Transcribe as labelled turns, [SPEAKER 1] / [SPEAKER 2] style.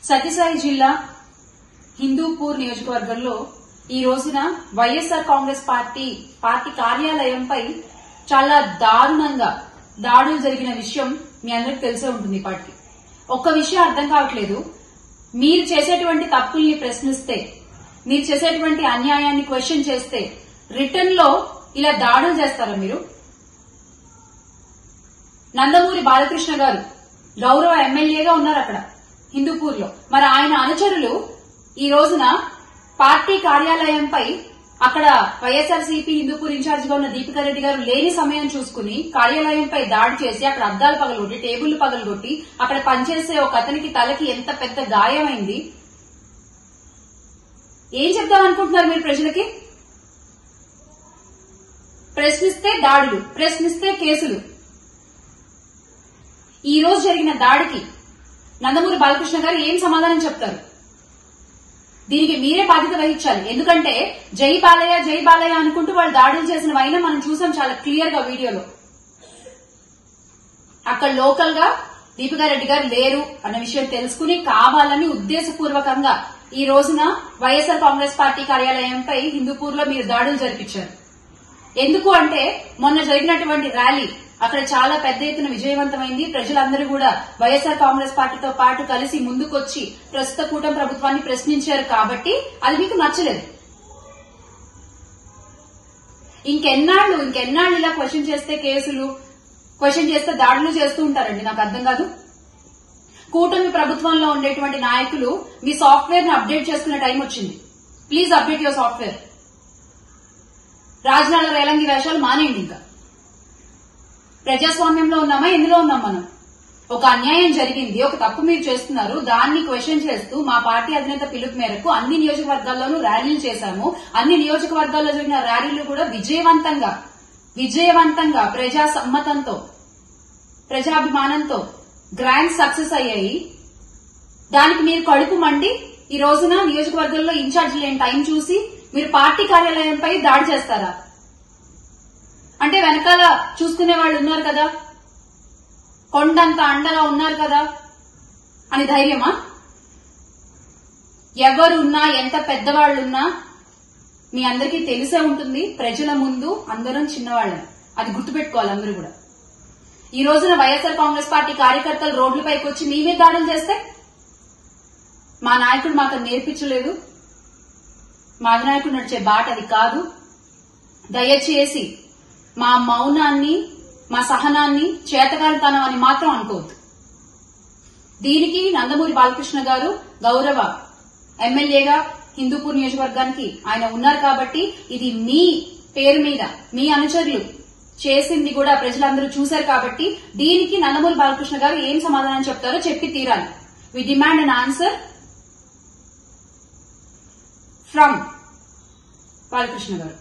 [SPEAKER 1] సత్యసాయి జిల్లా హిందూపూర్ నియోజకవర్గంలో ఈ రోజున వైఎస్ఆర్ కాంగ్రెస్ పార్టీ కార్యాలయంపై చాలా దారుణంగా దాడులు జరిగిన విషయం మీ అందరికి తెలిసే ఉంటుంది. పార్టీ ఒక్క విషయం అర్థం కావట్లేదు. మీరు చేసేటువంటి తప్పుల్ని ప్రశ్నిస్తే, మీరు చేసేటువంటి అన్యాయాన్ని క్వశ్చన్ చేస్తే రిటర్న్ లో ఇలా దాడులు చేస్తారా మీరు? నందమూరి బాలకృష్ణ గారు గౌరవ ఎమ్మెల్యేగా ఉన్నారు అక్కడ హిందూపూర్ లో. మరి ఆయన అనుచరులు ఈ రోజున పార్టీ కార్యాలయంపై అక్కడ వైఎస్ఆర్సీపీ హిందూపూర్ ఇన్ఛార్జిగా ఉన్న దీపికా రెడ్డి గారు లేని సమయం చూసుకుని కార్యాలయంపై దాడి చేసి అక్కడ అద్దాలు పగలగొట్టి, టేబుళ్లు పగలగొట్టి, అక్కడ పనిచేసే ఒక అతనికి తలకి ఎంత పెద్ద గాయమైంది. ఏం చెప్దామనుకుంటున్నారు మీరు ప్రజలకి? ప్రశ్నిస్తే దాడులు, ప్రశ్నిస్తే కేసులు. ఈ రోజు జరిగిన దాడికి నందమూరి బాలకృష్ణ గారు ఏం సమాధానం చెప్తారు? దీనికి మీరే బాధ్యత వహించాలి. ఎందుకంటే జై బాలయ్య జై బాలయ్య అనుకుంటూ వాళ్ళు దాడులు చేసిన వైన మనం చూసాం చాలా క్లియర్ గా వీడియోలో. అక్కడ లోకల్ గా దీపికా రెడ్డి గారు లేరు అన్న విషయం తెలుసుకుని కావాలని ఉద్దేశపూర్వకంగా ఈ రోజున వైఎస్ఆర్ కాంగ్రెస్ పార్టీ కార్యాలయంపై హిందూపూర్ లో మీరు దాడులు జరిపించారు. ఎందుకు అంటే మొన్న జరిగినటువంటి ర్యాలీ అక్కడ చాలా పెద్ద ఎత్తున విజయవంతమైంది. ప్రజలందరూ కూడా వైఎస్ఆర్ కాంగ్రెస్ పార్టీతో పాటు కలిసి ముందుకొచ్చి ప్రస్తుత కూటమి ప్రభుత్వాన్ని ప్రశ్నించారు కాబట్టి అది మీకు నచ్చలేదు. ఇంకెన్నాళ్ళు ఇలా క్వశ్చన్ చేస్తే కేసులు, క్వశ్చన్ చేస్తే దాడులు చేస్తూ ఉంటారండి? నాకు అర్థం కాదు. కూటమి ప్రభుత్వంలో ఉండేటువంటి నాయకులు మీ సాఫ్ట్వేర్ ని అప్డేట్ చేసుకునే టైం వచ్చింది. Please update your software. Rajanala Relangi వేషాలు మానేయండి. ఇంకా ప్రజాస్వామ్యంలో ఉన్నామా? ఎందులో ఉన్నాం మనం? ఒక అన్యాయం జరిగింది, ఒక తప్పు మీరు చేస్తున్నారు, దాన్ని క్వశ్చన్ చేస్తూ మా పార్టీ అధినేత పిలుపు మేరకు అన్ని నియోజకవర్గాల్లోనూ ర్యాలీలు చేశాము. అన్ని నియోజకవర్గాల్లో జరిగిన ర్యాలీలు కూడా విజయవంతంగా ప్రజా సమ్మతంతో, ప్రజాభిమానంతో గ్రాండ్ సక్సెస్ అయ్యాయి. దానికి మీరు కడుపు మండి ఈ రోజున నియోజకవర్గంలో ఇన్ఛార్జ్ లేని టైం చూసి మీరు పార్టీ కార్యాలయంపై దాడి చేస్తారా? అంటే వెనకాల చూసుకునే వాళ్ళు ఉన్నారు కదా, కొండంత అండగా ఉన్నారు కదా అని ధైర్యమా? ఎవరున్నా, ఎంత పెద్దవాళ్లున్నా మీ అందరికీ తెలిసే ఉంటుంది, ప్రజల ముందు అందరం చిన్నవాళ్ళం. అది గుర్తుపెట్టుకోవాలి అందరూ కూడా. ఈ రోజున వైఎస్ఆర్ కాంగ్రెస్ పార్టీ కార్యకర్తలు రోడ్లపైకి వచ్చి మీ మీద దాడులు చేస్తే మా నాయకుడు మాకు నేర్పించలేదు, మా అధినాయకుడు నడిచే బాట అది కాదు. దయచేసి మా మౌనాన్ని, మా సహనాన్ని చేతకానితనం అని మాత్రం అనుకోవద్దు. దీనికి నందమూరి బాలకృష్ణ గారు గౌరవ ఎమ్మెల్యేగా హిందూపూర్ నియోజకవర్గానికి ఆయన ఉన్నారు కాబట్టి ఇది మీ పేరు మీద మీ అనుచరులు చేసింది కూడా ప్రజలందరూ చూశారు కాబట్టి దీనికి నందమూరి బాలకృష్ణ గారు ఏం సమాధానం చెప్తారో చెప్పి తీరాలి. We demand an answer from Balakrishna గారు.